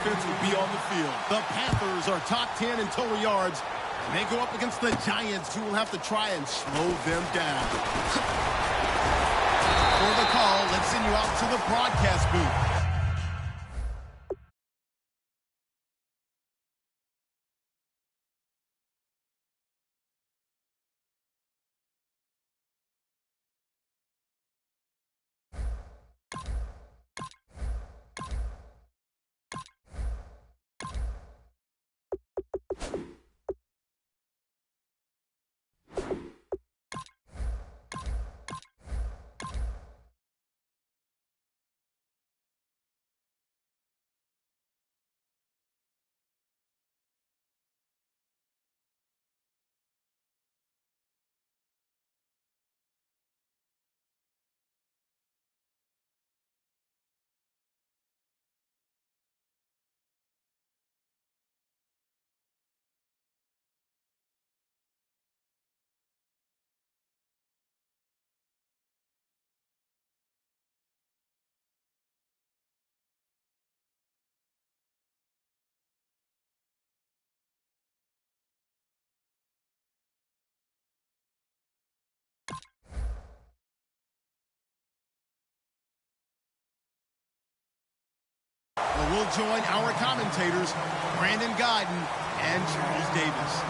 Defense will be on the field. The Panthers are top 10 in total yards. And they go up against the Giants, who will have to try and slow them down. For the call, let's send you out to the broadcast booth. We'll join our commentators, Brandon Guyton and Charles Davis.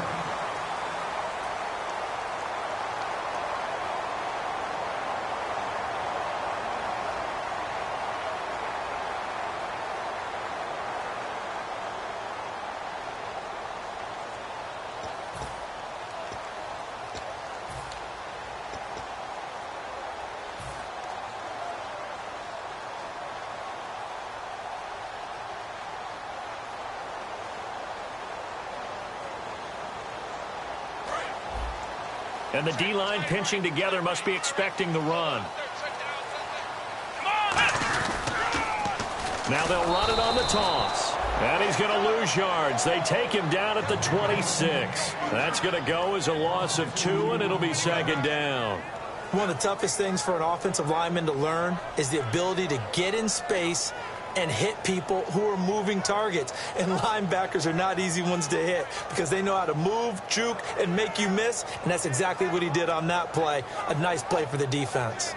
And the D-line pinching together must be expecting the run. Now they'll run it on the toss. And he's going to lose yards. They take him down at the 26. That's going to go as a loss of 2, and it'll be second down. One of the toughest things for an offensive lineman to learn is the ability to get in space and hit people who are moving targets. And linebackers are not easy ones to hit because they know how to move, juke, and make you miss. And that's exactly what he did on that play. A nice play for the defense.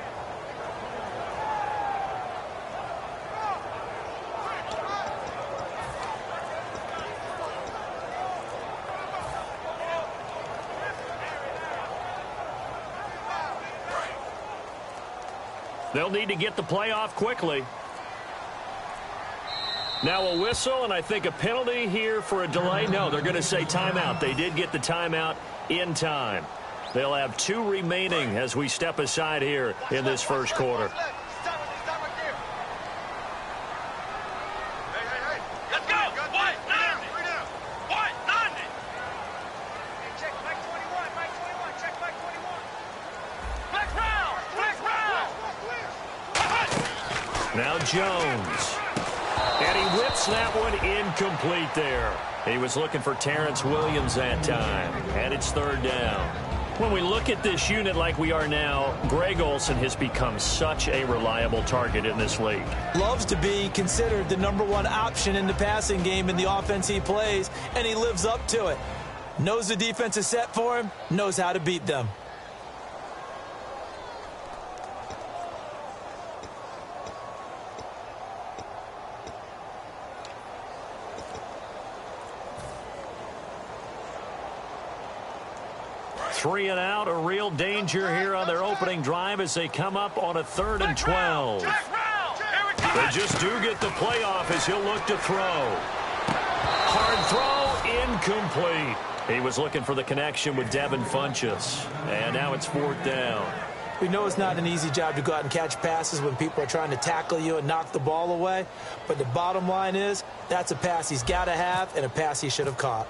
They'll need to get the play off quickly. Now a whistle, and I think a penalty here for a delay. No, they're going to say timeout. They did get the timeout in time. They'll have 2 remaining as we step aside here in this first quarter. Now Jones. And he whips that one incomplete there. He was looking for Terrence Williams that time. And it's third down. When we look at this unit like we are now, Greg Olsen has become such a reliable target in this league. Loves to be considered the #1 option in the passing game in the offense he plays, and he lives up to it. Knows the defense is set for him, knows how to beat them. Three and out, a real danger here on their opening drive as they come up on a 3rd and 12. They just do get the playoff as he'll look to throw. Hard throw, incomplete. He was looking for the connection with Devin Funchess. And now it's 4th down. We know it's not an easy job to go out and catch passes when people are trying to tackle you and knock the ball away. But the bottom line is, that's a pass he's got to have and a pass he should have caught.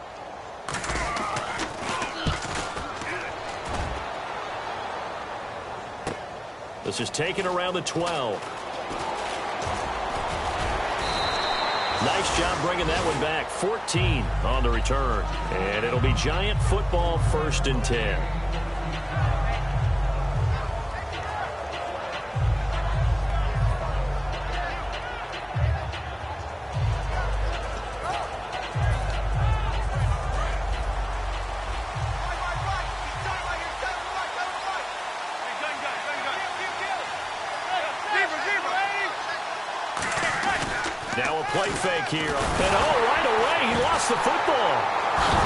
This is taken around the 12. Nice job bringing that one back. 14 on the return. And it'll be Giant football, 1st and 10. fake here. And right away, he lost the football.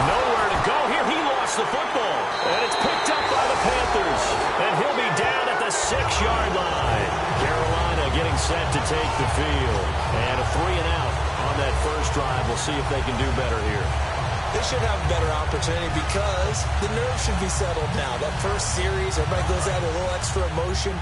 Nowhere to go here. He lost the football. And it's picked up by the Panthers. And he'll be down at the 6-yard line. Carolina getting set to take the field. And a 3-and-out on that first drive. We'll see if they can do better here. They should have a better opportunity because the nerves should be settled now. That first series, everybody goes out with a little extra emotion.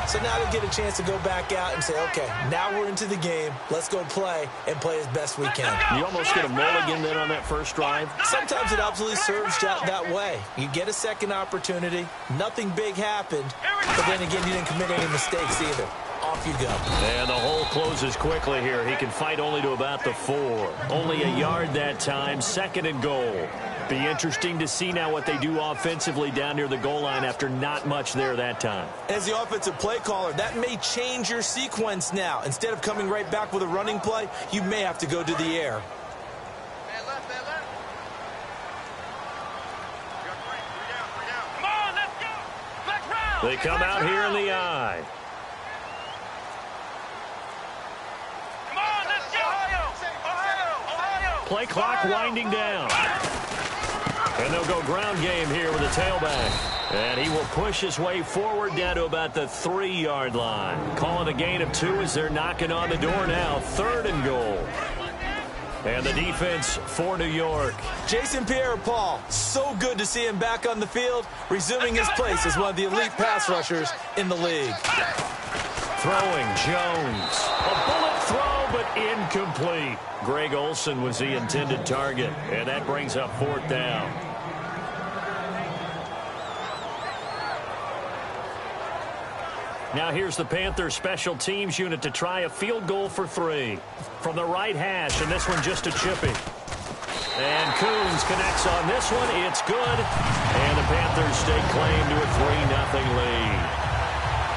So now they get a chance to go back out and say, okay, now we're into the game. Let's go play and play as best we can. You almost get a mulligan then on that first drive? Sometimes it absolutely serves that way. You get a second opportunity. Nothing big happened. But then again, you didn't commit any mistakes either. Off you go. And the hole closes quickly here. He can fight only to about the 4. Only a yard that time. 2nd and goal. Be interesting to see now what they do offensively down near the goal line after not much there that time. As the offensive play caller, that may change your sequence now. Instead of coming right back with a running play, you may have to go to the air. Come on, let's go. Flex round. They come out here in the eye. Come on, let's go. Ohio. Play clock winding down. And they'll go ground game here with a tailback. And he will push his way forward down to about the 3-yard line. Calling a gain of 2 as they're knocking on the door now. 3rd and goal. And the defense for New York. Jason Pierre-Paul, so good to see him back on the field, resuming his place as one of the elite pass rushers in the league. Throwing Jones. A bullet throw, but incomplete. Greg Olsen was the intended target, and that brings up 4th down. Now here's the Panthers special teams unit to try a field goal for 3. From the right hash, and this one just a chippy. And Coons connects on this one. It's good. And the Panthers stake claim to a 3-0 lead.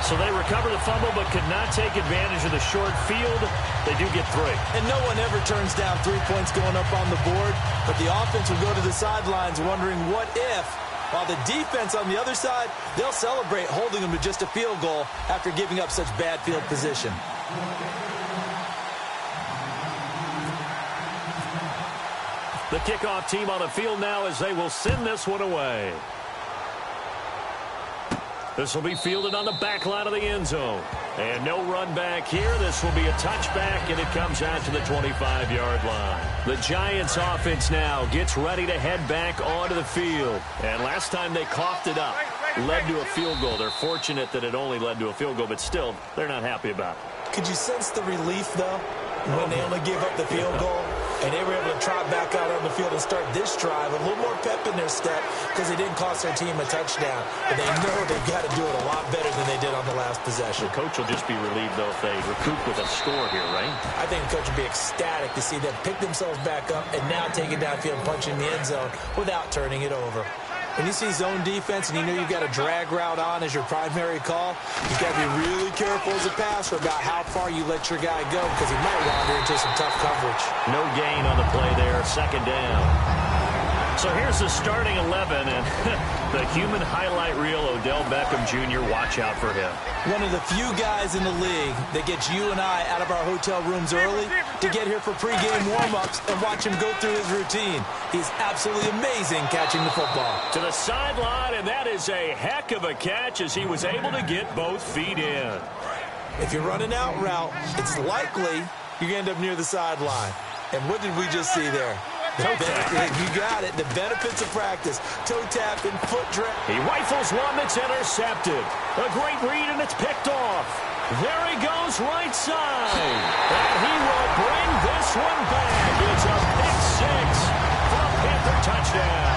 So they recover the fumble but could not take advantage of the short field. They do get 3. And no one ever turns down 3 points going up on the board. But the offense will go to the sidelines wondering what if. While the defense on the other side, they'll celebrate holding them to just a field goal after giving up such bad field position. The kickoff team on the field now as they will send this one away. This will be fielded on the back line of the end zone. And no run back here. This will be a touchback, and it comes out to the 25-yard line. The Giants offense now gets ready to head back onto the field. And last time they coughed it up, led to a field goal. They're fortunate that it only led to a field goal, but still, they're not happy about it. Could you sense the relief, though, when they only gave up the field goal? And they were able to trot back out on the field and start this drive a little more pep in their step because they didn't cost their team a touchdown. But they know they've got to do it a lot better than they did on the last possession. The coach will just be relieved, though, if they recoup with a score here, right? I think the coach will be ecstatic to see them pick themselves back up and now take it downfield and punch in the end zone without turning it over. When you see zone defense and you know you've got a drag route on as your primary call, you've got to be really careful as a passer about how far you let your guy go because he might wander into some tough coverage. No gain on the play there, 2nd down. So here's the starting 11, and the human highlight reel, Odell Beckham Jr., watch out for him. One of the few guys in the league that gets you and I out of our hotel rooms early to get here for pregame warm-ups and watch him go through his routine. He's absolutely amazing catching the football. To the sideline, and that is a heck of a catch as he was able to get both feet in. If you're running out route, it's likely you're going to end up near the sideline. And what did we just see there? You got it. The benefits of practice. Toe tap and foot drag. He rifles one that's intercepted. A great read, and it's picked off. There he goes right side. And he will bring this one back. It's a pick 6 for a Panther touchdown.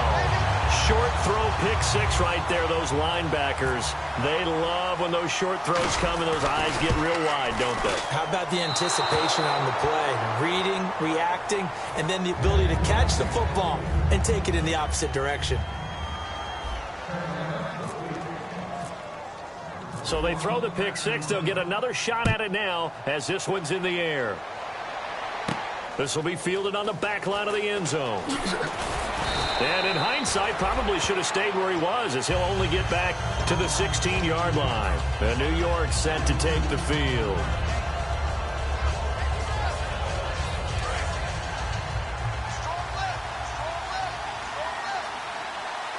Short throw pick 6 right there. Those linebackers, they love when those short throws come and those eyes get real wide, don't they? How about the anticipation on the play? Reading, reacting, and then the ability to catch the football and take it in the opposite direction. So they throw the pick 6. They'll get another shot at it now as this one's in the air. This will be fielded on the back line of the end zone. And in hindsight, probably should have stayed where he was as he'll only get back to the 16-yard line. And New York set to take the field.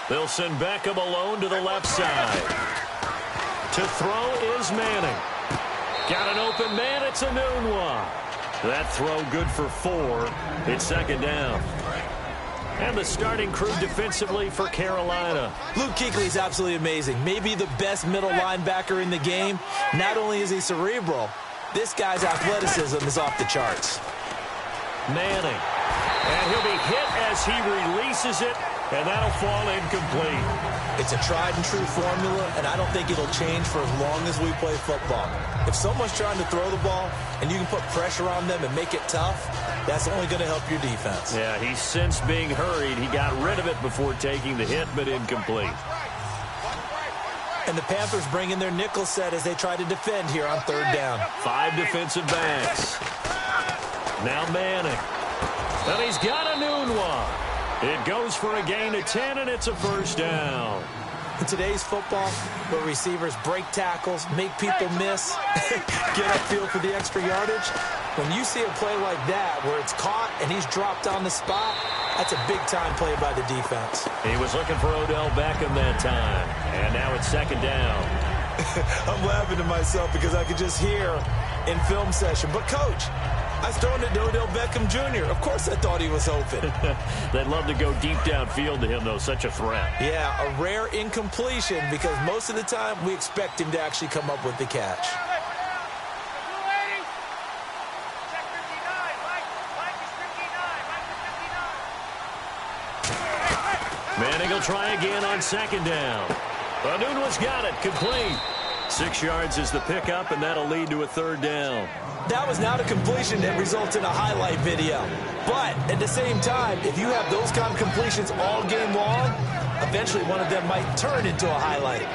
They'll send Beckham alone to the left side. To throw is Manning. Got an open man. It's Enunwa. That throw good for 4. It's second down. And the starting crew defensively for Carolina. Luke Kuechly is absolutely amazing. Maybe the best middle linebacker in the game. Not only is he cerebral, this guy's athleticism is off the charts. Manning. And he'll be hit as he releases it, and that'll fall incomplete. It's a tried-and-true formula, and I don't think it'll change for as long as we play football. If someone's trying to throw the ball and you can put pressure on them and make it tough, that's only going to help your defense. Yeah, he sensed being hurried. He got rid of it before taking the hit, but incomplete. And the Panthers bring in their nickel set as they try to defend here on third down. 5 defensive backs. Now Manning. And he's got Enunwa. It goes for a gain of 10, and it's a first down. In today's football, where receivers break tackles, make people miss, get upfield for the extra yardage, when you see a play like that where it's caught and he's dropped on the spot, that's a big-time play by the defense. He was looking for Odell Beckham that time, and now it's second down. I'm laughing to myself because I could just hear in film session, but, Coach, I was throwing it to Odell Beckham Jr. Of course I thought he was open. They'd love to go deep downfield to him, though. Such a threat. Yeah, a rare incompletion because most of the time we expect him to actually come up with the catch. Manning will try again on second down. Enunwa's got it. Complete. 6 yards is the pickup, and that'll lead to a third down. That was not a completion that results in a highlight video. But at the same time, if you have those kind of completions all game long, eventually one of them might turn into a highlight.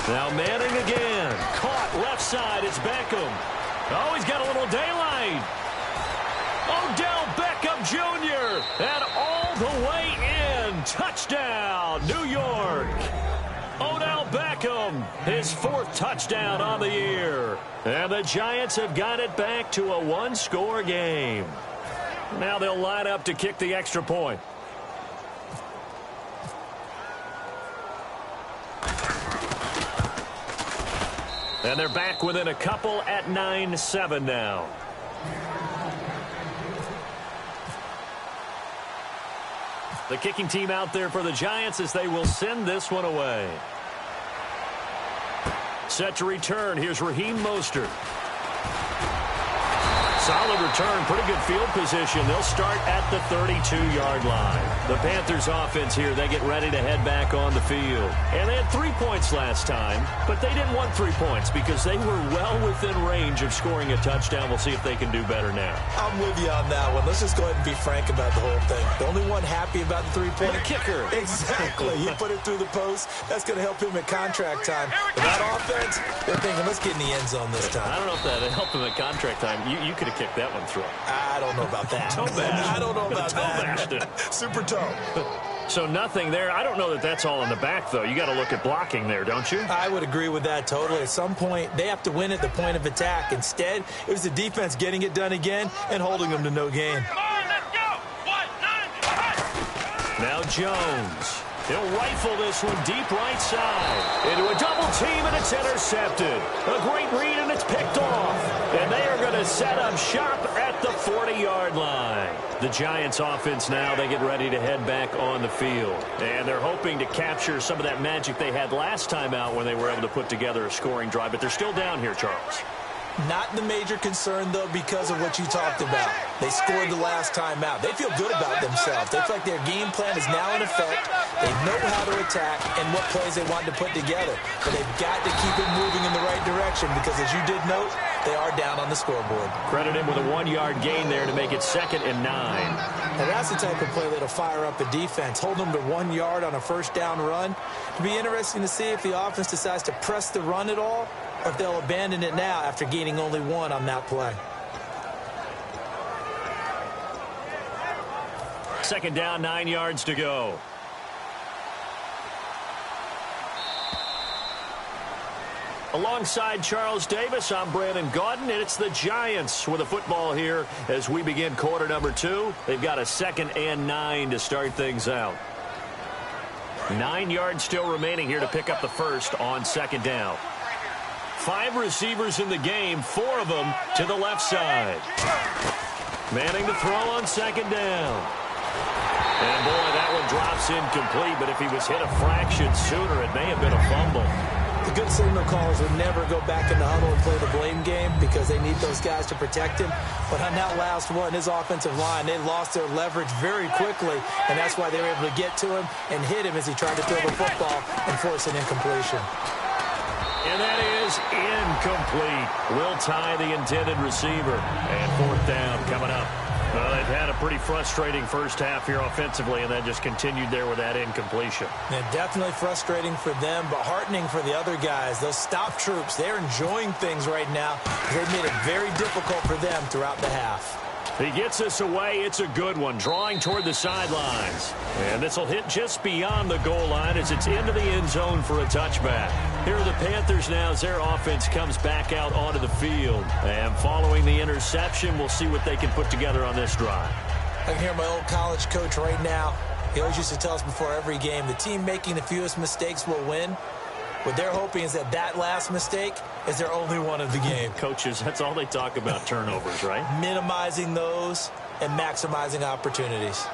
Now Manning again. Caught left side. It's Beckham. Oh, he's got a little daylight. Odell Beckham Jr. And all the way in. Touchdown, New York. Odell Beckham, his 4th touchdown on the year. And the Giants have got it back to a 1-score game. Now they'll line up to kick the extra point. And they're back within a couple at 9-7 now. The kicking team out there for the Giants as they will send this one away. Set to return. Here's Raheem Mostert. Solid return, pretty good field position. They'll start at the 32-yard line. The Panthers offense here, they get ready to head back on the field. And they had 3 points last time, but they didn't want 3 points because they were well within range of scoring a touchdown. We'll see if they can do better now. I'm with you on that one. Let's just go ahead and be frank about the whole thing. The only one happy about the 3-point. The kicker. Exactly. He put it through the post. That's going to help him at contract time. But that offense, they're thinking, let's get in the end zone this time. I don't know if that helped him at contract time. You could have kicked that one through. I don't know about that. Toe bash. I don't know about that. Super toe. So nothing there. I don't know that that's all in the back, though. You got to look at blocking there, don't you? I would agree with that totally. At some point, they have to win at the point of attack. Instead, it was the defense getting it done again and holding them to no gain. Come on, let's go. 1-9. Now Jones. He'll rifle this one deep right side. Into a double team, and it's intercepted. A great read, and it's picked off. And they are going to set up shop at the 40-yard line. The Giants offense now, they get ready to head back on the field. And they're hoping to capture some of that magic they had last time out when they were able to put together a scoring drive. But they're still down here, Charles. Not the major concern, though, because of what you talked about. They scored the last time out. They feel good about themselves. They feel like their game plan is now in effect. They know how to attack and what plays they want to put together. But they've got to keep it moving in the right direction because, as you did note, they are down on the scoreboard. Credit him with a 1-yard gain there to make it 2nd and 9. And that's the type of play that'll fire up a defense. Hold them to 1 yard on a first down run. It'll be interesting to see if the offense decides to press the run at all, or if they'll abandon it now after gaining only 1 on that play. 2nd down, 9 yards to go. Alongside Charles Davis, I'm Brandon Gaudin, and it's the Giants with a football here as we begin quarter number 2. They've got a 2nd and 9 to start things out. 9 yards still remaining here to pick up the first on 2nd down. 5 receivers in the game, 4 of them to the left side. Manning to throw on 2nd down. And boy, that one drops incomplete, but if he was hit a fraction sooner, it may have been a fumble. The good signal callers would never go back in the huddle and play the blame game because they need those guys to protect him. But on that last one, his offensive line, they lost their leverage very quickly, and that's why they were able to get to him and hit him as he tried to throw the football and force an incompletion. And that is incomplete. Will tie the intended receiver. And 4th down coming up. Well, they've had a pretty frustrating first half here offensively, and then just continued there with that incompletion. And definitely frustrating for them, but heartening for the other guys. Those stop troops, they're enjoying things right now. They've made it very difficult for them throughout the half. He gets this away. It's a good one, drawing toward the sidelines. And this will hit just beyond the goal line as it's into the end zone for a touchback. Here are the Panthers now as their offense comes back out onto the field. And following the interception, we'll see what they can put together on this drive. I can hear my old college coach right now. He always used to tell us before every game, the team making the fewest mistakes will win. What they're hoping is that last mistake is their only one of the game. Coaches, that's all they talk about, turnovers, right? Minimizing those and maximizing opportunities.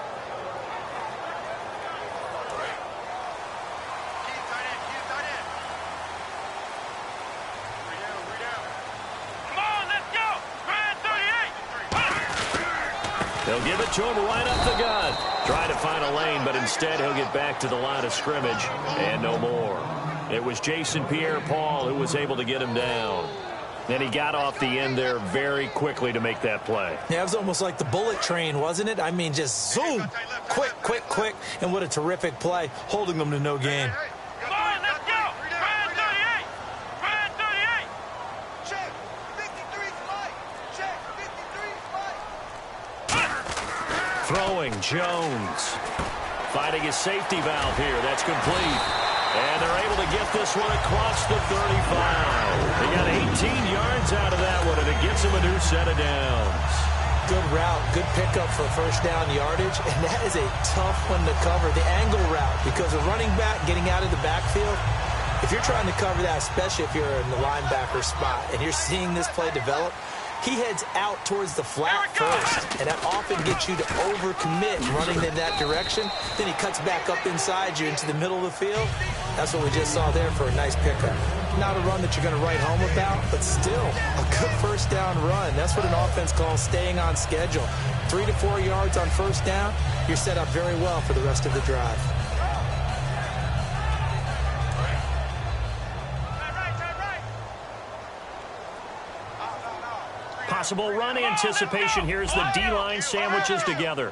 They'll give it to him right up the gut. Try to find a lane, but instead he'll get back to the line of scrimmage and no more. It was Jason Pierre-Paul who was able to get him down. Then he got off the end there very quickly to make that play. Yeah, it was almost like the bullet train, wasn't it? I mean, just zoom, quick, quick, quick. And what a terrific play, holding them to no gain. Come on, let's go! Brand 38! Brand 38! Check! 53's light! Check! 53's light! Throwing, Jones. Fighting his safety valve here. That's complete. And they're able to get this one across the 35. They got 18 yards out of that one, and it gets them a new set of downs. Good route, good pickup for first down yardage, and that is a tough one to cover, the angle route, because a running back getting out of the backfield, if you're trying to cover that, especially if you're in the linebacker spot, and you're seeing this play develop, he heads out towards the flat first, and that often gets you to overcommit running in that direction. Then he cuts back up inside you into the middle of the field. That's what we just saw there for a nice pickup. Not a run that you're going to write home about, but still a good first down run. That's what an offense calls staying on schedule. 3 to 4 yards on first down, you're set up very well for the rest of the drive. Possible run anticipation. Here's the D-line sandwiches together.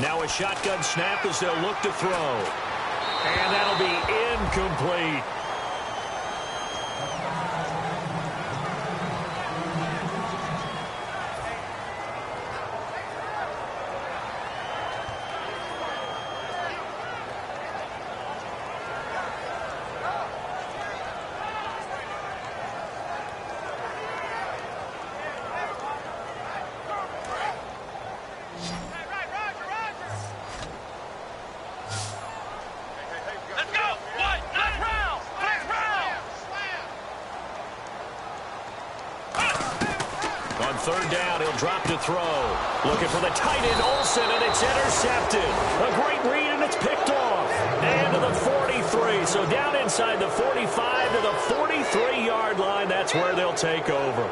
Now a shotgun snap as they'll look to throw. And that'll be incomplete. Third down, he'll drop to throw. Looking for the tight end, Olsen, and it's intercepted. A great read, and it's picked off. And to the 43. So down inside the 45 to the 43-yard line. That's where they'll take over.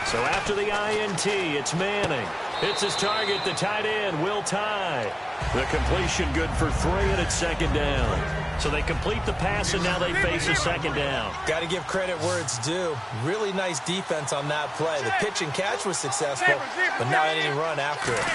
So after the INT, it's Manning. It's his target, the tight end, Will Tye. The completion good for 3, and it's second down. So they complete the pass, and now they face a second down. Got to give credit where it's due. Really nice defense on that play. The pitch and catch was successful, but not any run after it.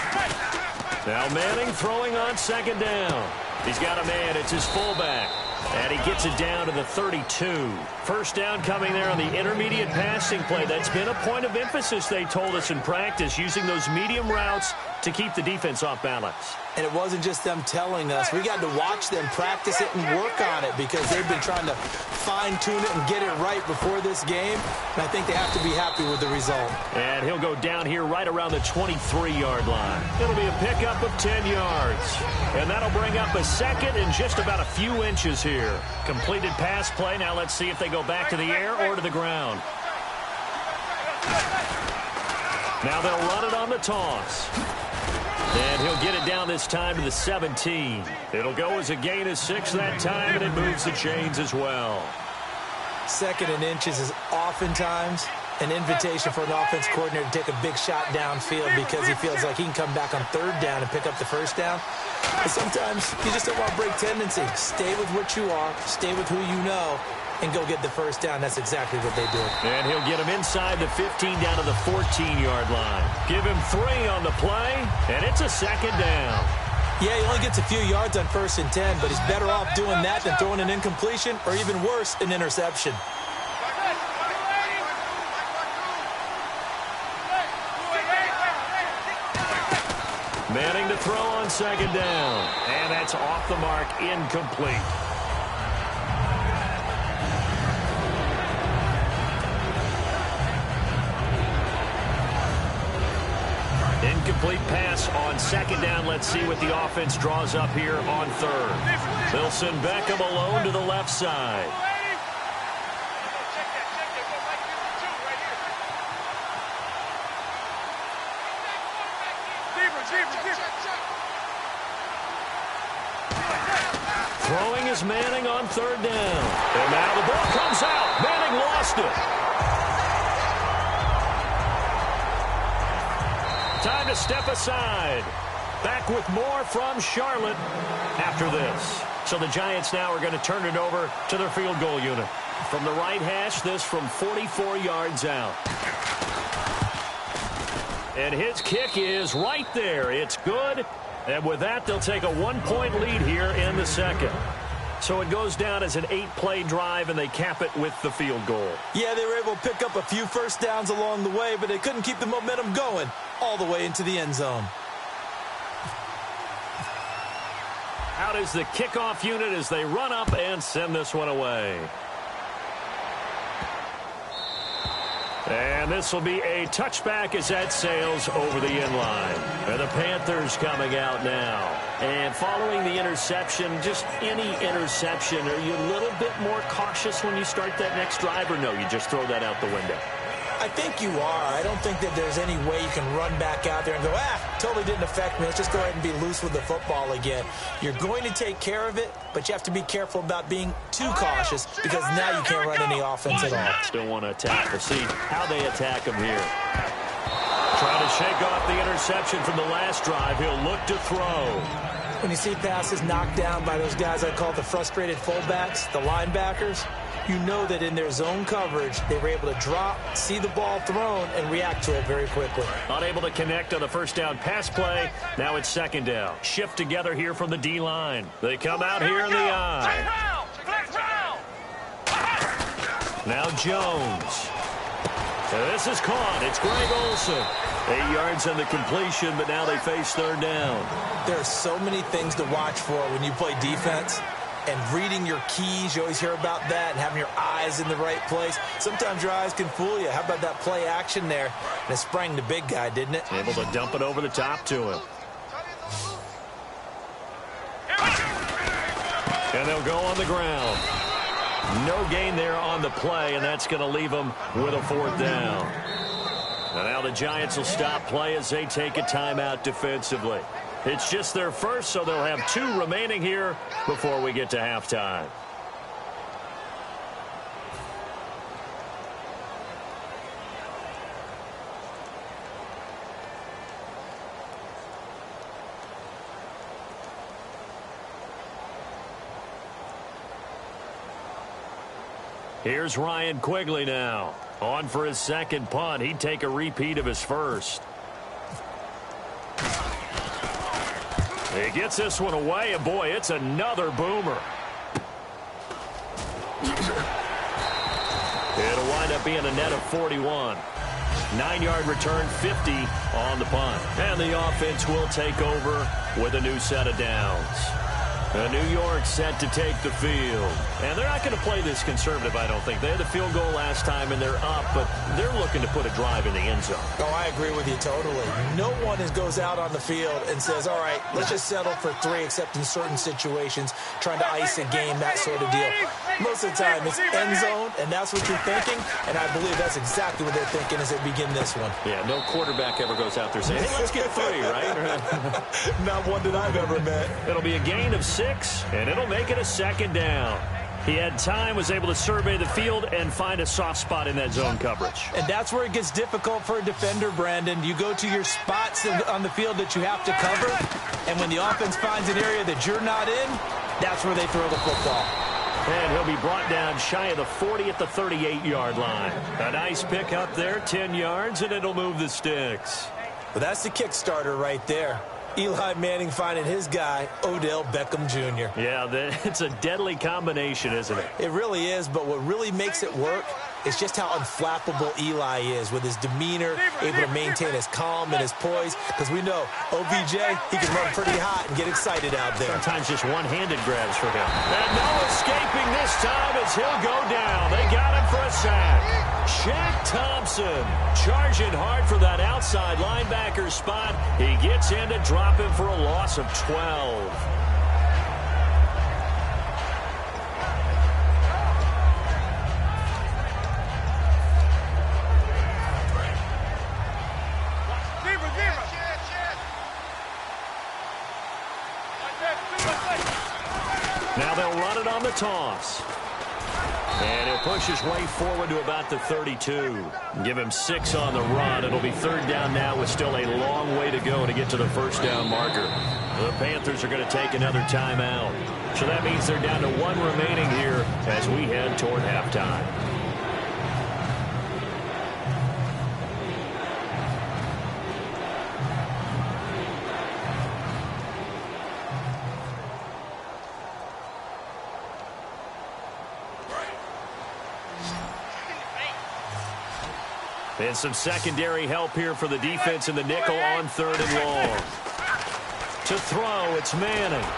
Now Manning throwing on second down. He's got a man. It's his fullback. And he gets it down to the 32. First down coming there on the intermediate passing play. That's been a point of emphasis, they told us in practice, using those medium routes to keep the defense off balance. And it wasn't just them telling us. We got to watch them practice it and work on it because they've been trying to fine-tune it and get it right before this game. And I think they have to be happy with the result. And he'll go down here right around the 23-yard line. It'll be a pickup of 10 yards. And that'll bring up a second and just about a few inches here. Completed pass play. Now let's see if they go back to the air or to the ground. Now they'll run it on the toss. And he'll get it down this time to the 17. It'll go as a gain of 6 that time, and it moves the chains as well. Second and inches is oftentimes an invitation for an offense coordinator to take a big shot downfield because he feels like he can come back on third down and pick up the first down. But sometimes you just don't want to break tendency. Stay with what you are, stay with who you know, and go get the first down. That's exactly what they do. And he'll get him inside the 15 down to the 14-yard line. Give him 3 on the play, and it's a second down. Yeah, he only gets a few yards on 1st and 10, but he's better off doing that than throwing an incompletion or even worse, an interception. Manning to throw on second down, and that's off the mark, incomplete. Incomplete pass on second down. Let's see what the offense draws up here on third. They'll send Beckham alone to the left side. Throwing is Manning on third down. And now the ball comes out. Manning lost it. Time to step aside. Back with more from Charlotte after this. So the Giants now are going to turn it over to their field goal unit. From the right hash, this from 44 yards out. And his kick is right there. It's good. And with that, they'll take a 1-point lead here in the second. So it goes down as an 8-play drive, and they cap it with the field goal. Yeah, they were able to pick up a few first downs along the way, but they couldn't keep the momentum going all the way into the end zone. Out is the kickoff unit as they run up and send this one away. And this will be a touchback as that sails over the end line. And the Panthers coming out now. And following the interception, just any interception, are you a little bit more cautious when you start that next drive, or no, you just throw that out the window? I think you are. I don't think that there's any way you can run back out there and go, totally didn't affect me. Let's just go ahead and be loose with the football again. You're going to take care of it, but you have to be careful about being too cautious because now you can't run any offense at all. Still want to attack. We'll see how they attack him here. Trying to shake off the interception from the last drive. He'll look to throw. When you see passes knocked down by those guys I call the frustrated fullbacks, the linebackers, you know that in their zone coverage, they were able to drop, see the ball thrown, and react to it very quickly. Unable to connect on the first down pass play. Now it's second down. Shift together here from the D-line. They come out here in the eye. Now Jones. This is caught. It's Greg Olsen. 8 yards on the completion, but now they face third down. There are so many things to watch for when you play defense. And reading your keys, you always hear about that, and having your eyes in the right place. Sometimes your eyes can fool you. How about that play action there? And it sprang the big guy, didn't it? Able to dump it over the top to him. And they'll go on the ground. No gain there on the play, and that's going to leave them with a fourth down. And now the Giants will stop play as they take a timeout defensively. It's just their first, so they'll have 2 remaining here before we get to halftime. Here's Ryan Quigley now. On for his second punt. He'd take a repeat of his first. He gets this one away, and boy, it's another boomer. It'll wind up being a net of 41. 9-yard return, 50 on the punt. And the offense will take over with a new set of downs. New York set to take the field. And they're not going to play this conservative, I don't think. They had the field goal last time, and they're up, but they're looking to put a drive in the end zone. Oh, I agree with you totally. No one goes out on the field and says, all right, let's just settle for 3, except in certain situations, trying to ice a game, that sort of deal. Most of the time, it's end zone, and that's what you're thinking, and I believe that's exactly what they're thinking as they begin this one. Yeah, no quarterback ever goes out there saying, hey, let's get 3, right? Not one that I've ever met. It'll be a gain of 6, and it'll make it a second down. He had time, was able to survey the field and find a soft spot in that zone coverage. And that's where it gets difficult for a defender, Brandon. You go to your spots on the field that you have to cover, and when the offense finds an area that you're not in, that's where they throw the football. And he'll be brought down shy of the 40 at the 38-yard line. A nice pick up there, 10 yards, and it'll move the sticks. Well, that's the Kickstarter right there. Eli Manning finding his guy, Odell Beckham Jr. Yeah, it's a deadly combination, isn't it? It really is, but what really makes it work is just how unflappable Eli is with his demeanor, able to maintain his calm and his poise, because we know OBJ, he can run pretty hot and get excited out there. Sometimes just one-handed grabs for him. And no escaping this time as he'll go down. They got him for a sack. Shaq Thompson charging hard for that outside linebacker spot. He gets in to drop him for a loss of 12. Now they'll run it on the toss. And he'll push his way forward to about the 32. Give him 6 on the run. It'll be third down now with still a long way to go to get to the first down marker. The Panthers are going to take another timeout. So that means they're down to 1 remaining here as we head toward halftime. And some secondary help here for the defense in the nickel on 3rd and long. To throw, it's Manning.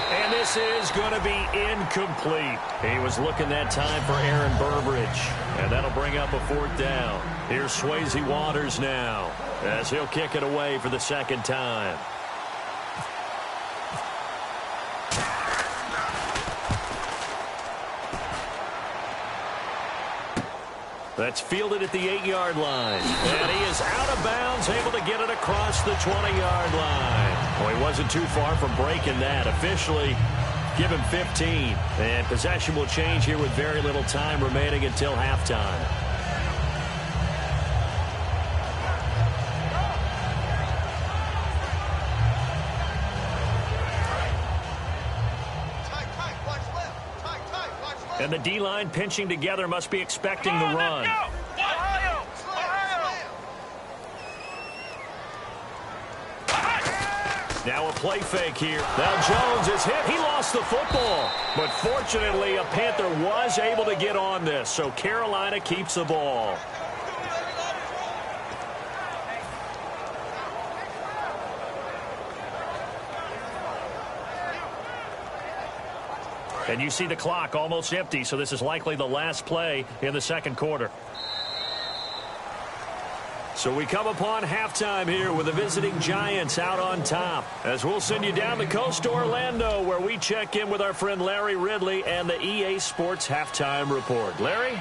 And this is going to be incomplete. He was looking that time for Aaron Burbridge. And that'll bring up a 4th down. Here's Swayze Waters now as he'll kick it away for the second time. That's fielded at the 8-yard line. And he is out of bounds, able to get it across the 20-yard line. Well, he wasn't too far from breaking that. Officially, give him 15. And possession will change here with very little time remaining until halftime. And the D-line pinching together must be expecting the run. Now a play fake here. Now Jones is hit. He lost the football. But fortunately, a Panther was able to get on this. So Carolina keeps the ball. And you see the clock almost empty, so this is likely the last play in the second quarter. So we come upon halftime here with the visiting Giants out on top. As we'll send you down the coast to Orlando, where we check in with our friend Larry Ridley and the EA Sports Halftime Report. Larry?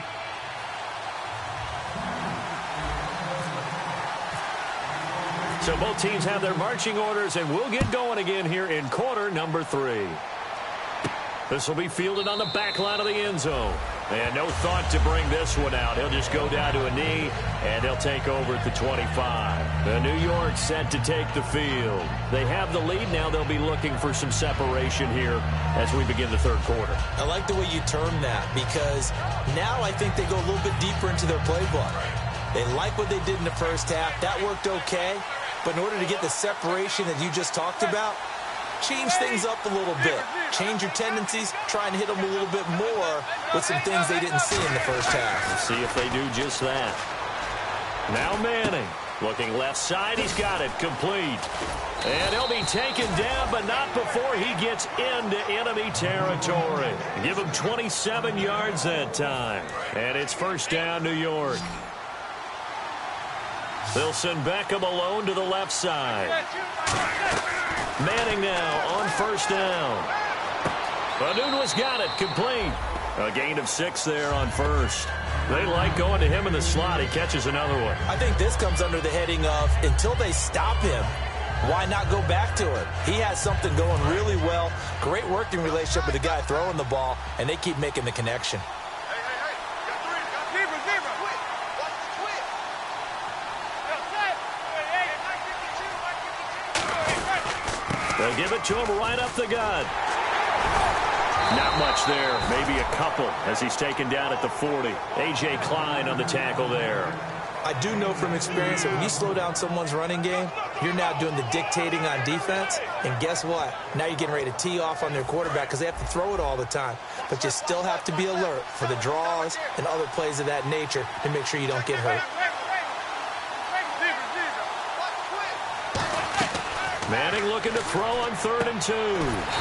So both teams have their marching orders, and we'll get going again here in quarter number 3. This will be fielded on the back line of the end zone. And no thought to bring this one out. He'll just go down to a knee, and they'll take over at the 25. The New York set to take the field. They have the lead now. They'll be looking for some separation here as we begin the third quarter. I like the way you term that, because now I think they go a little bit deeper into their playbook. They like what they did in the first half. That worked okay. But in order to get the separation that you just talked about, change things up a little bit. Change your tendencies, try and hit them a little bit more with some things they didn't see in the first half. Let's see if they do just that. Now Manning, looking left side, he's got it, complete. And he'll be taken down, but not before he gets into enemy territory. Give him 27 yards that time. And it's first down, New York. They'll send Beckham alone to the left side. Manning now on first down. Badunwa's got it, complete. A gain of 6 there on first. They like going to him in the slot. He catches another one. I think this comes under the heading of, until they stop him, why not go back to it? He has something going really well. Great working relationship with the guy throwing the ball, and they keep making the connection. They'll give it to him right up the gut. Not much there, maybe a couple as he's taken down at the 40. A.J. Klein on the tackle there. I do know from experience that when you slow down someone's running game, you're now doing the dictating on defense. And guess what? Now you're getting ready to tee off on their quarterback because they have to throw it all the time. But you still have to be alert for the draws and other plays of that nature to make sure you don't get hurt. Manning looking to throw on 3rd and 2.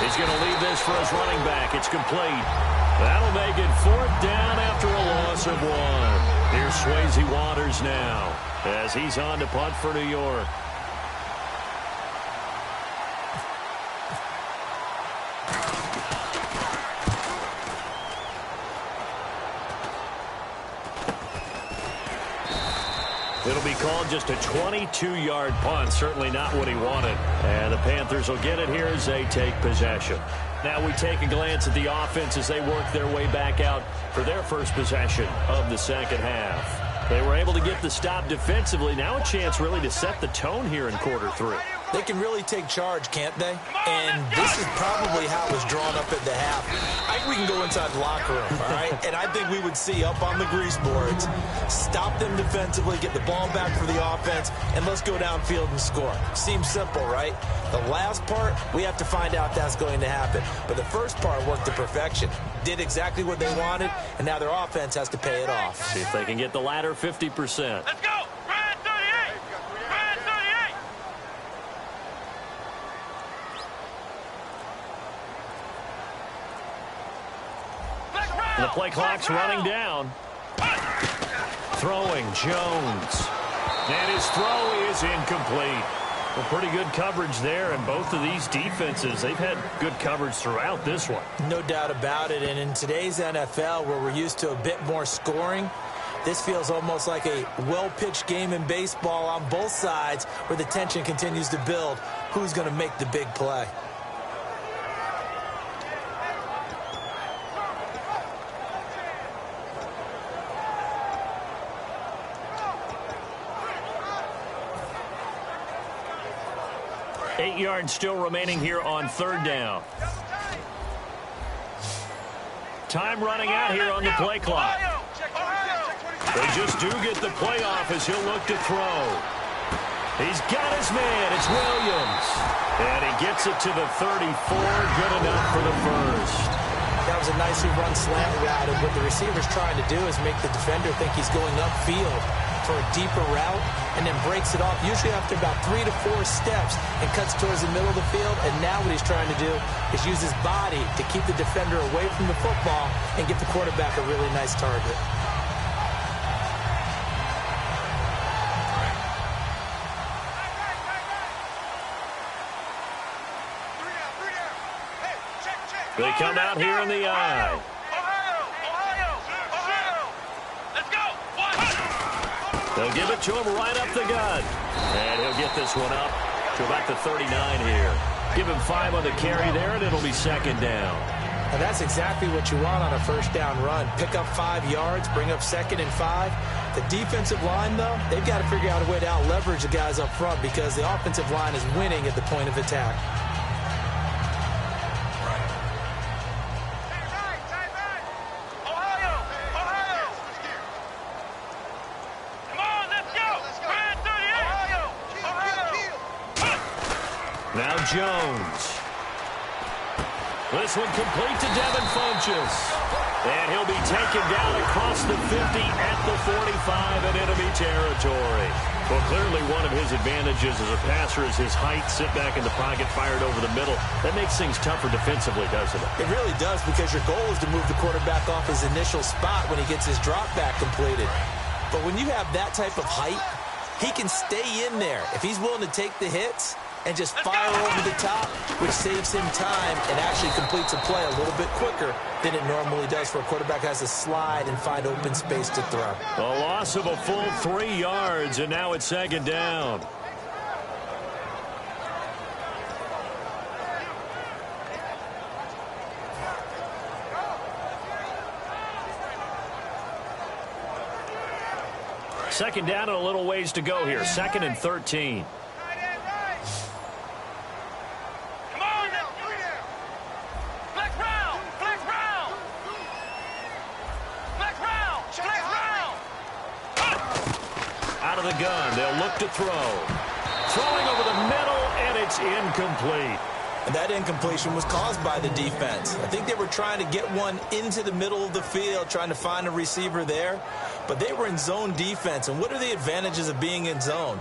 He's going to leave this for his running back. It's complete. That'll make it 4th down after a loss of 1. Here's Swayze Waters now as he's on to punt for New York. It'll be called just a 22-yard punt. Certainly not what he wanted. And the Panthers will get it here as they take possession. Now we take a glance at the offense as they work their way back out for their first possession of the second half. They were able to get the stop defensively. Now a chance really to set the tone here in quarter 3. They can really take charge, can't they? And this is probably how it was drawn up at the half. I think we can go inside the locker room, all right? And I think we would see up on the grease boards, stop them defensively, get the ball back for the offense, and let's go downfield and score. Seems simple, right? The last part, we have to find out that's going to happen. But the first part worked to perfection. Did exactly what they wanted, and now their offense has to pay it off. See if they can get the latter 50%. Let's go! Ryan 38! Ryan 38! The play clock's running down. Throwing Jones. And his throw is incomplete. Well, pretty good coverage there, and both of these defenses, they've had good coverage throughout this one. No doubt about it, and in today's NFL, where we're used to a bit more scoring, this feels almost like a well-pitched game in baseball on both sides where the tension continues to build. Who's going to make the big play? Eight yards still remaining here on 3rd down. Time running out here on the play clock. They just do get the playoff as he'll look to throw. He's got his man. It's Williams. And he gets it to the 34. Good enough for the first. That was a nicely run slant route, and what the receiver's trying to do is make the defender think he's going upfield for a deeper route, and then breaks it off, usually after about 3 to 4 steps, and cuts towards the middle of the field. And now what he's trying to do is use his body to keep the defender away from the football and get the quarterback a really nice target. They come out here in the eye. They'll give it to him right up the gut. And he'll get this one up to about the 39 here. Give him 5 on the carry there, and it'll be 2nd down. And that's exactly what you want on a first down run. Pick up 5 yards, bring up 2nd and 5. The defensive line, though, they've got to figure out a way to out-leverage the guys up front because the offensive line is winning at the point of attack. Now Jones. This one complete to Devin Funchess. And he'll be taken down across the 50 at the 45 in enemy territory. Well, clearly one of his advantages as a passer is his height. Sit back in the pocket, fired over the middle. That makes things tougher defensively, doesn't it? It really does, because your goal is to move the quarterback off his initial spot when he gets his drop back completed. But when you have that type of height, he can stay in there. If he's willing to take the hits and just fire over the top, which saves him time and actually completes a play a little bit quicker than it normally does for a quarterback who has to slide and find open space to throw. A loss of a full 3 yards, and now it's 2nd down. Second down and a little ways to go here. 2nd and 13. Out of the gun, they'll look to throw. Throwing over the middle, and it's incomplete. And that incompletion was caused by the defense. I think they were trying to get one into the middle of the field, trying to find a receiver there. But they were in zone defense. And what are the advantages of being in zone?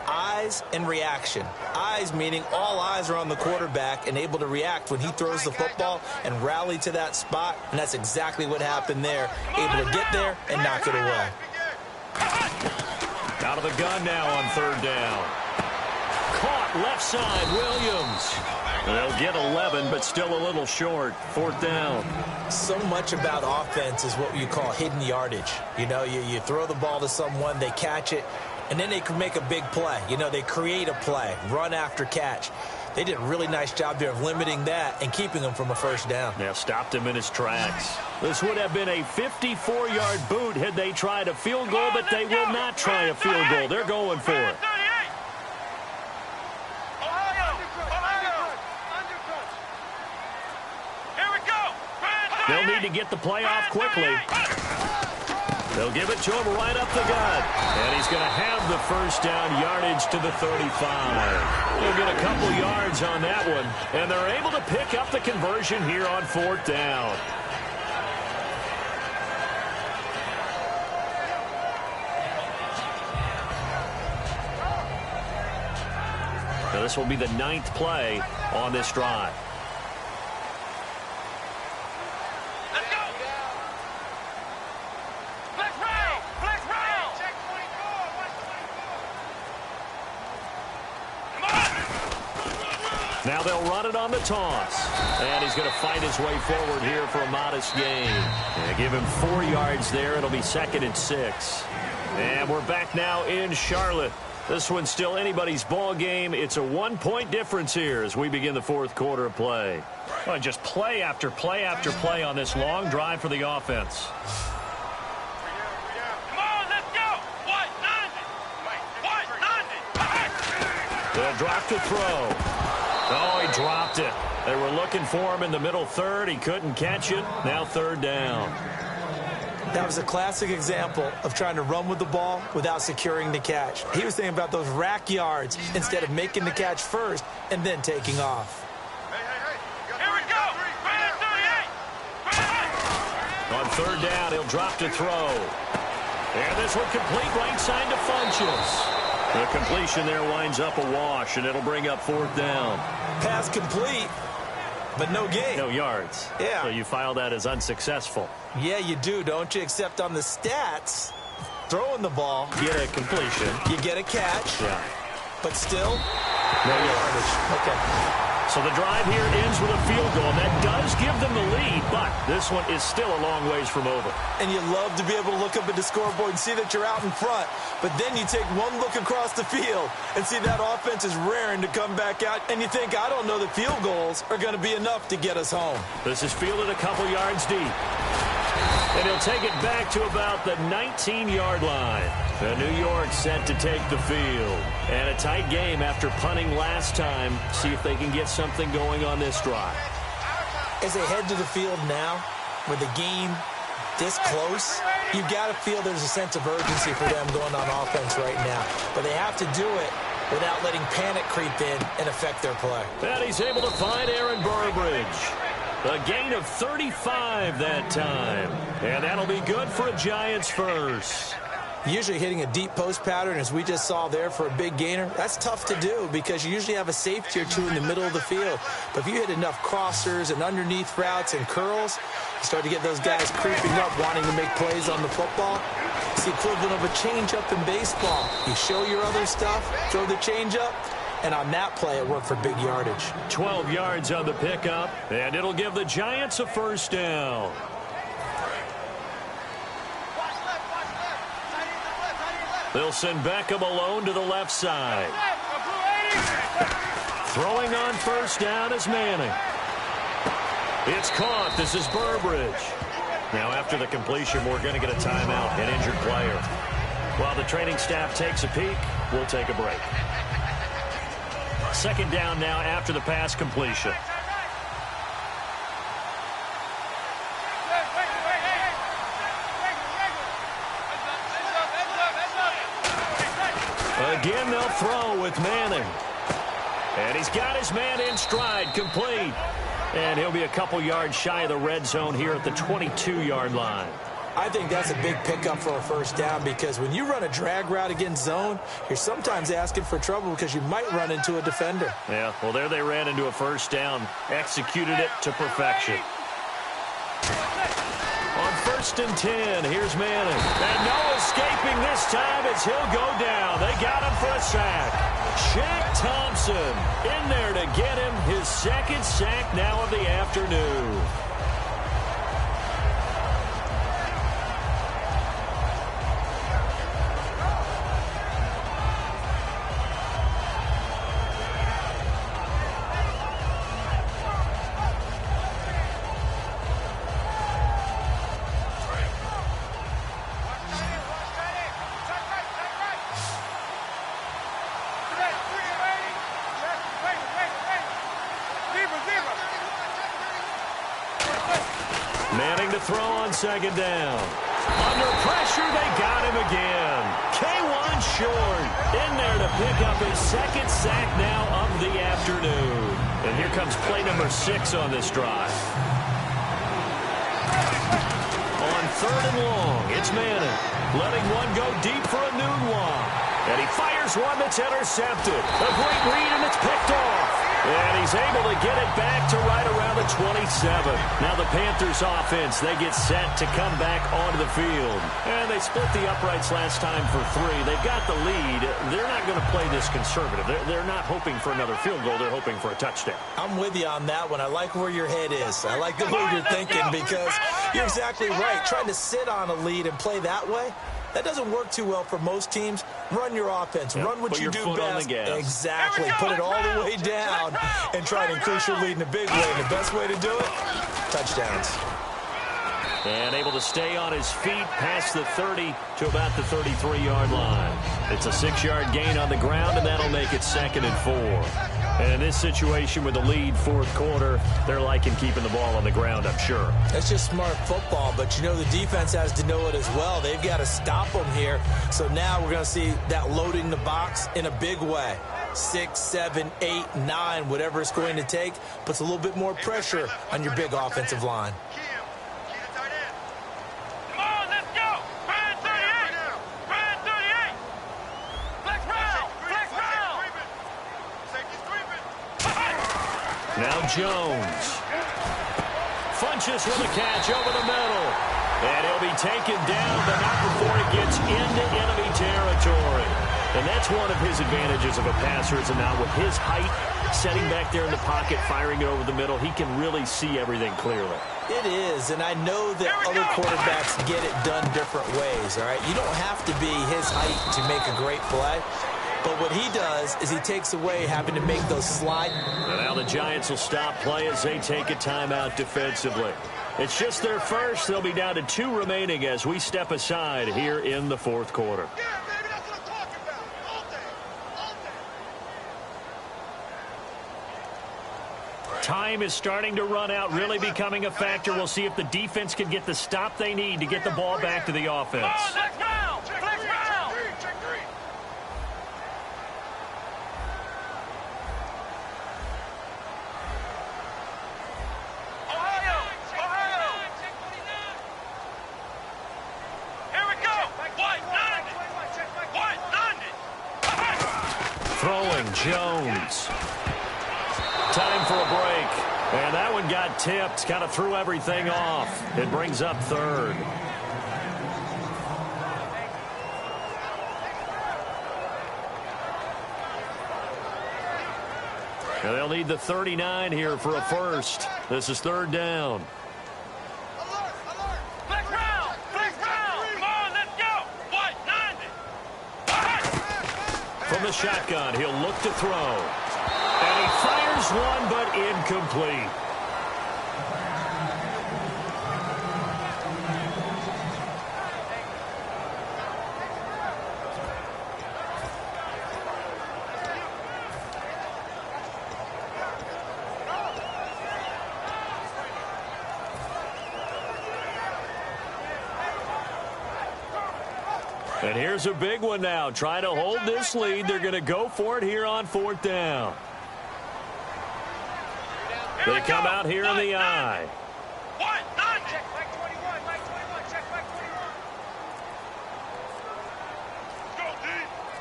Eyes and reaction. Eyes meaning all eyes are on the quarterback and able to react when he throws the football and rally to that spot. And that's exactly what happened there. Able to get there and knock it away. Out of the gun now on 3rd down. Caught left side, Williams. They'll get 11, but still a little short. 4th down. So much about offense is what you call hidden yardage. You know, you throw the ball to someone, they catch it, and then they can make a big play. You know, they create a play, run after catch. They did a really nice job there of limiting that and keeping him from a first down. Yeah, stopped him in his tracks. This would have been a 54-yard boot had they tried a field goal, but they will not try a field goal. They're going for it. They'll need to get the play off quickly. They'll give it to him right up the gut. And he's going to have the first down, yardage to the 35. They'll get a couple yards on that one. And they're able to pick up the conversion here on 4th down. Now this will be the 9th play on this drive. Now they'll run it on the toss. And he's going to fight his way forward here for a modest gain. And give him 4 yards there. It'll be 2nd and 6. And we're back now in Charlotte. This one's still anybody's ball game. It's a 1-point difference here as we begin the 4th quarter of play. Well, just play after play after play on this long drive for the offense. Come on, let's go. They'll drop to throw. Oh, he dropped it. They were looking for him in the middle third. He couldn't catch it. Now 3rd down. That was a classic example of trying to run with the ball without securing the catch. He was thinking about those rack yards instead of making the catch first and then taking off. Here we go. On 3rd down, he'll drop to throw. And this one complete right side to Funchess. The completion there winds up a wash, and it'll bring up 4th down. Pass complete, but no gain. No yards. Yeah. So you file that as unsuccessful. Yeah, you do, don't you? Except on the stats, throwing the ball, Get a completion. you get a catch, Yeah. but still, No yardage. okay. So the drive here ends with a field goal, and that does give them the lead, but This one is still a long ways from over. And you love to be able to look up at the scoreboard and see that you're out in front. But then you take one look across the field and see that offense is raring to come back out. And you think, I don't know that field goals are going to be enough to get us home. This is fielded a couple yards deep. And he'll take it back to about the 19-yard line. And New York set to take the field. And a tight game after punting last time. See if they can get something going on this drive. As they head to the field now, with the game this close, you've got to feel there's a sense of urgency for them going on offense right now. But they have to do it without letting panic creep in and affect their play. And he's able to find Aaron Burbridge. A gain of 35 that time. And that'll be good for a Giants first. Usually hitting a deep post pattern, as we just saw there for a big gainer, that's tough to do because you usually have a safety or two in the middle of the field. But if you hit enough crossers and underneath routes and curls, you start to get those guys creeping up, wanting to make plays on the football. It's the equivalent of a changeup in baseball. You show your other stuff, throw the changeup, and on that play, it worked for big yardage. 12 yards on the pickup, and it'll give the Giants a first down. They'll send Beckham alone to the left side. Throwing on first down is Manning. It's caught. This is Burbridge. Now, after the completion, we're going to get a timeout, an injured player. While the training staff takes a peek, we'll take a break. Second down now after the pass completion. Again, they'll throw with Manning. And he's got his man in stride, complete. And he'll be a couple yards shy of the red zone here at the 22-yard line. I think that's a big pickup for a first down because when you run a drag route against zone, you're sometimes asking for trouble because you might run into a defender. Yeah, well, there they ran into a first down, executed it to perfection. On 1st and 10, here's Manning. And no escaping this time as he'll go down. They got him for a sack. Shaq Thompson in there to get him his second sack now of the afternoon. Manning to throw on second down. Under pressure, they got him again. K1 short. In there to pick up his second sack now of the afternoon. And here comes play number 6 on this drive. On 3rd and long, it's Manning. Letting one go deep for a noon walk. And he fires one that's intercepted. A great read, and it's picked off. And he's able to get it back to right around the 27. Now the Panthers offense, they get set to come back onto the field. And they split the uprights last time for 3. They've got the lead. They're not going to play this conservative. They're not hoping for another field goal. They're hoping for a touchdown. I'm with you on that one. I like where your head is. I like the way you're thinking because you're exactly right. Trying to sit on a lead and play that way, that doesn't work too well for most teams. Run your offense. Run what you do best. Exactly. Put it all the way down and try to increase your lead in a big way. And the best way to do it, touchdowns. And able to stay on his feet past the 30 to about the 33-yard line. It's a 6-yard gain on the ground, and that'll make it 2nd and 4. And in this situation with the lead 4th quarter, they're liking keeping the ball on the ground, I'm sure. That's just smart football, but you know the defense has to know it as well. They've got to stop them here. So now we're going to see that loading the box in a big way. 6, 7, 8, 9, whatever it's going to take, puts a little bit more pressure on your big offensive line. Now Jones. Funches with a catch over the middle. And he'll be taken down, but not before he gets into enemy territory. And that's one of his advantages of a passer, is now with his height, setting back there in the pocket, firing it over the middle, he can really see everything clearly. It is, and I know that other quarterbacks get it done different ways, all right? You don't have to be his height to make a great play, but what he does is he takes away having to make those slide. And now the Giants will stop play as they take a timeout defensively. It's just their first. They'll be down to 2 remaining as we step aside here in the fourth quarter. Yeah, baby, that's what I'm talking about. All day. All day. Time is starting to run out, really becoming a factor. We'll see if the defense can get the stop they need to get the ball back to the offense. Next round. Next round. Check three. Ohio. Here we go. White, London. Throwing Jones. Time for a break. And that one got tipped. Kind of threw everything off. It brings up third. And they'll need the 39 here for a first. This is third down. Alert. Black round. Come on, let's go. White, London. From the shotgun, he'll look to throw. And he fires one, but incomplete. And here's a big one now. Trying to hold this lead. They're going to go for it here on fourth down. They come out here in the eye. White, London. Check back 21. Check back 21.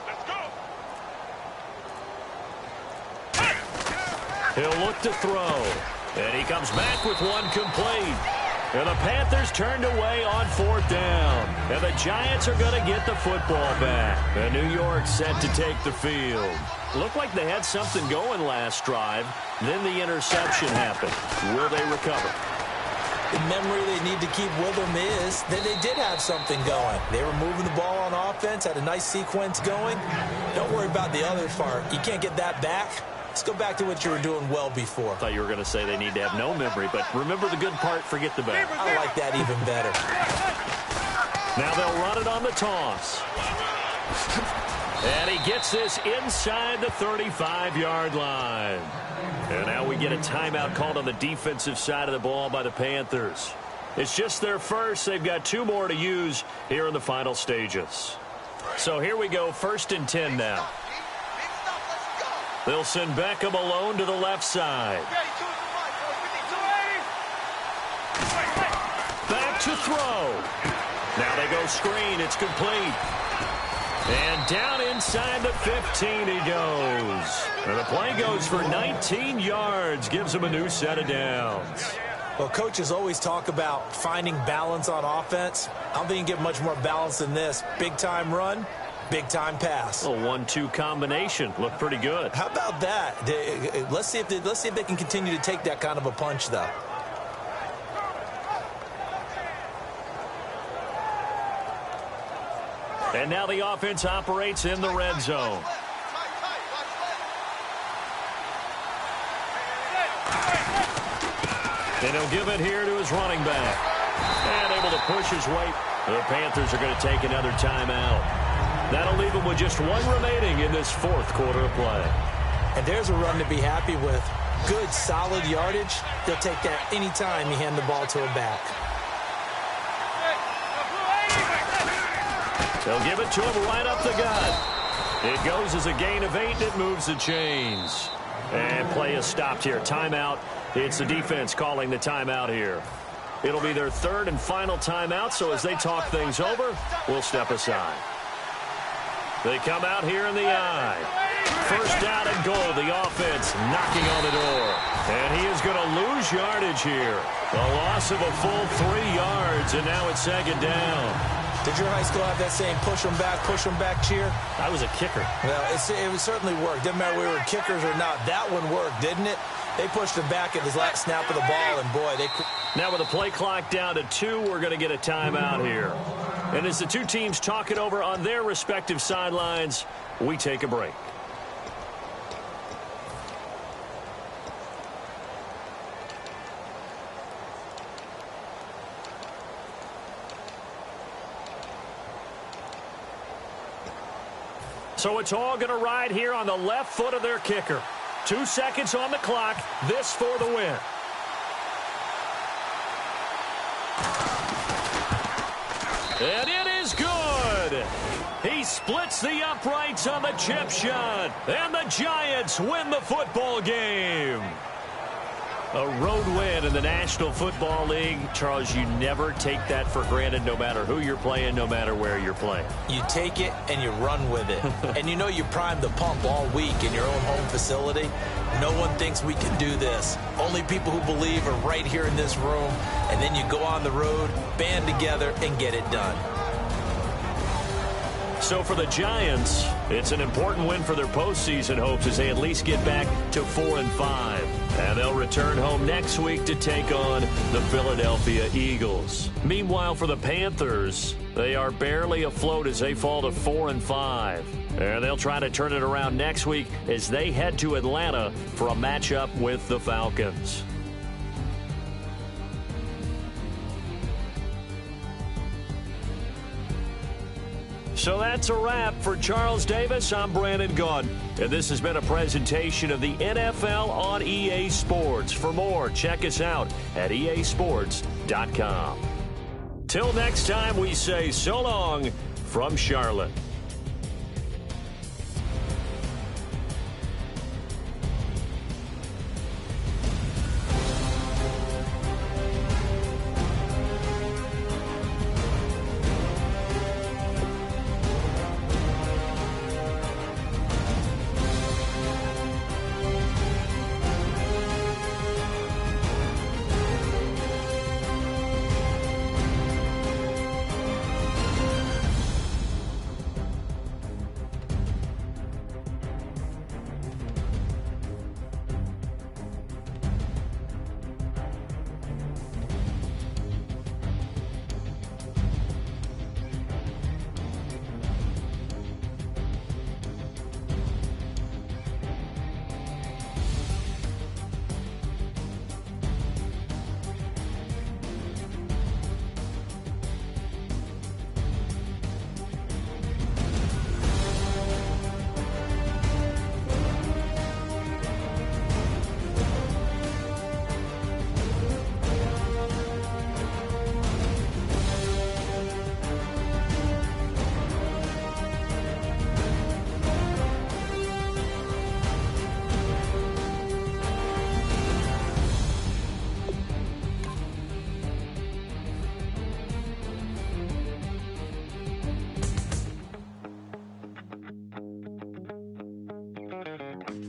Let's go, D. He'll look to throw. And he comes back with one complete. And the Panthers turned away on fourth down. And the Giants are going to get the football back. And New York set to take the field. Looked like they had something going last drive. Then the interception happened. Will they recover? The memory they need to keep with them is that they did have something going. They were moving the ball on offense, had a nice sequence going. Don't worry about the other part. You can't get that back. Let's go back to what you were doing well before. I thought you were going to say they need to have no memory, but remember the good part, forget the bad. I like that even better. Now they'll run it on the toss. And he gets this inside the 35-yard line. And now we get a timeout called on the defensive side of the ball by the Panthers. It's just their first. They've got 2 more to use here in the final stages. So here we go, 1st and 10 now. They'll send Beckham alone to the left side. Back to throw. Now they go screen. It's complete. And down inside the 15 he goes. And the play goes for 19 yards. Gives him a new set of downs. Well, coaches always talk about finding balance on offense. I don't think you can get much more balance than this. Big-time run. Big-time pass. A 1-2 combination. Looked pretty good. How about that? Let's see if they can continue to take that kind of a punch, though. And now the offense operates in the red zone. And he'll give it here to his running back. And able to push his weight. The Panthers are going to take another timeout. That'll leave them with just 1 remaining in this fourth quarter of play. And there's a run to be happy with. Good, solid yardage. They'll take that any time you hand the ball to a back. They'll give it to him right up the gut. It goes as a gain of 8, and it moves the chains. And play is stopped here. Timeout. It's the defense calling the timeout here. It'll be their 3rd and final timeout, so as they talk things over, we'll step aside. They come out here in the eye. 1st down and goal. The offense knocking on the door. And he is going to lose yardage here. A loss of a full 3 yards, and now it's 2nd down. Did your high school have that saying, push them back cheer? I was a kicker. Well, it certainly worked. Didn't matter whether we were kickers or not. That one worked, didn't it? They pushed him back at his last snap of the ball, and boy, Now with the play clock down to 2, we're going to get a timeout here. And as the two teams talk it over on their respective sidelines, we take a break. So it's all going to ride here on the left foot of their kicker. 2 seconds on the clock. This for the win. And it is good. He splits the uprights on the chip shot. And the Giants win the football game. A road win in the National Football League. Charles, you never take that for granted no matter who you're playing, no matter where you're playing. You take it and you run with it. And you know you primed the pump all week in your own home facility. No one thinks we can do this. Only people who believe are right here in this room. And then you go on the road, band together, and get it done. So for the Giants, it's an important win for their postseason hopes as they at least get back to 4-5. And they'll return home next week to take on the Philadelphia Eagles. Meanwhile, for the Panthers, they are barely afloat as they fall to 4-5. And they'll try to turn it around next week as they head to Atlanta for a matchup with the Falcons. So that's a wrap. For Charles Davis, I'm Brandon Gaudin. And this has been a presentation of the NFL on EA Sports. For more, check us out at easports.com. Till next time, we say so long from Charlotte.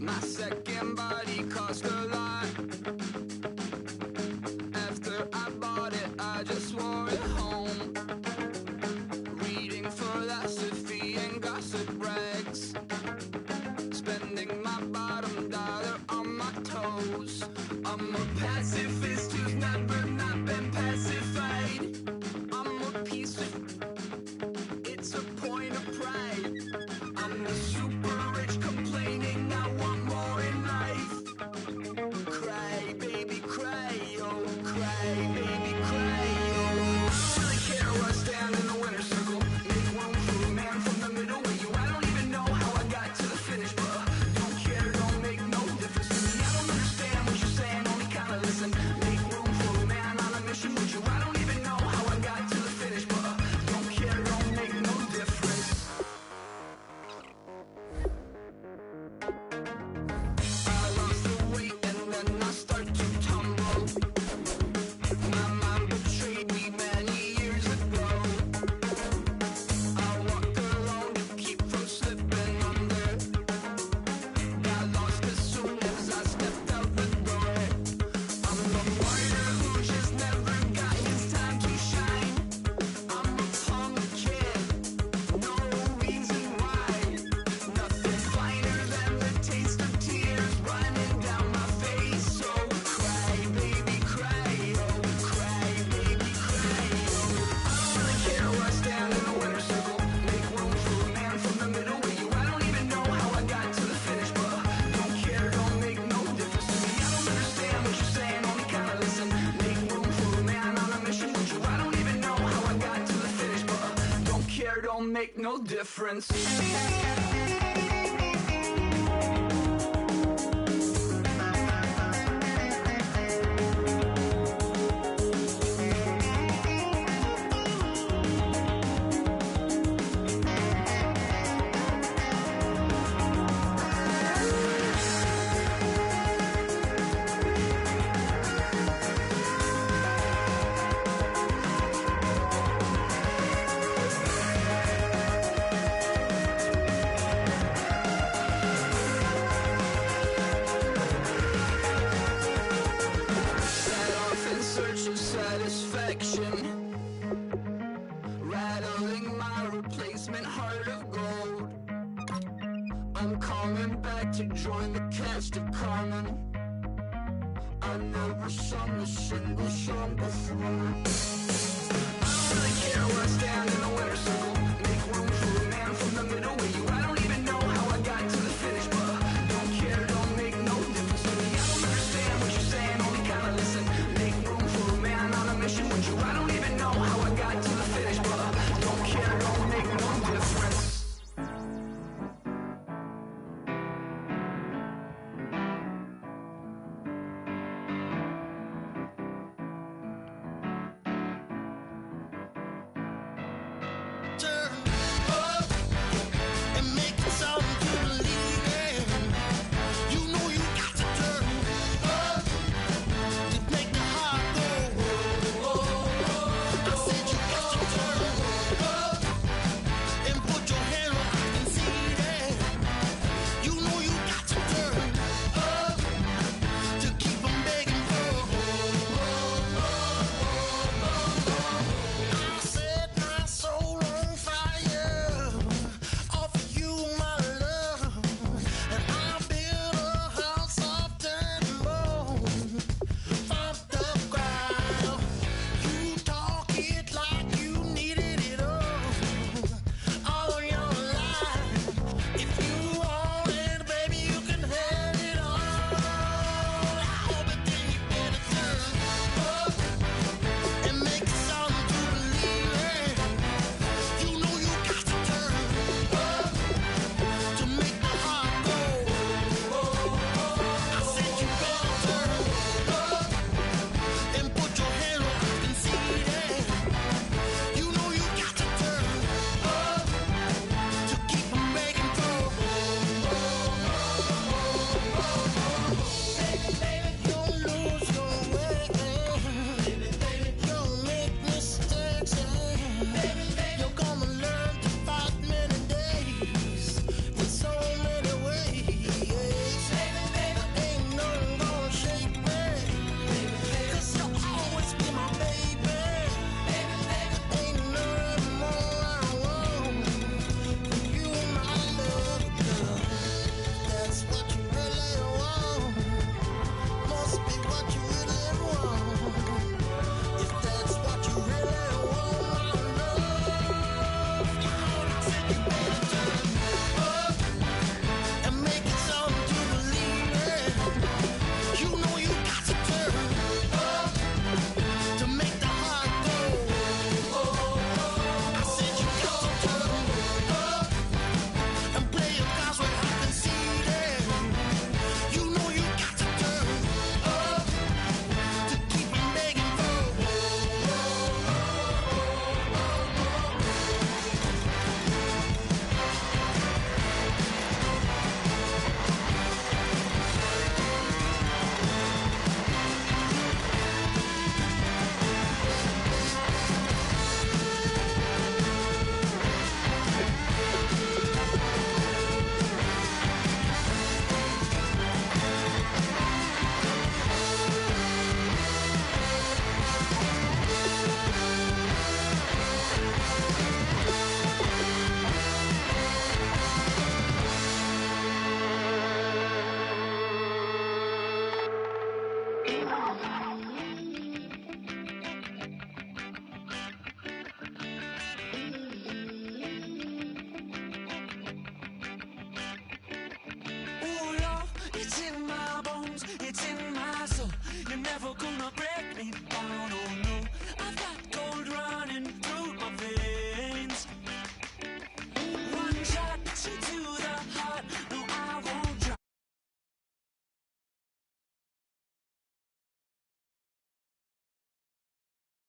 My second body cost a lot. After I bought it, I just wore it home. Reading philosophy and gossip rags. Spending my bottom dollar on my toes. I'm a pacifist who's never not been pacified. I'm a piece of... It's a point of pride. I'm the super rich complaining I want more in life. don't make no difference. Rattling my replacement heart of gold. I'm coming back to join the cast of Carmen. I never sung a single song before.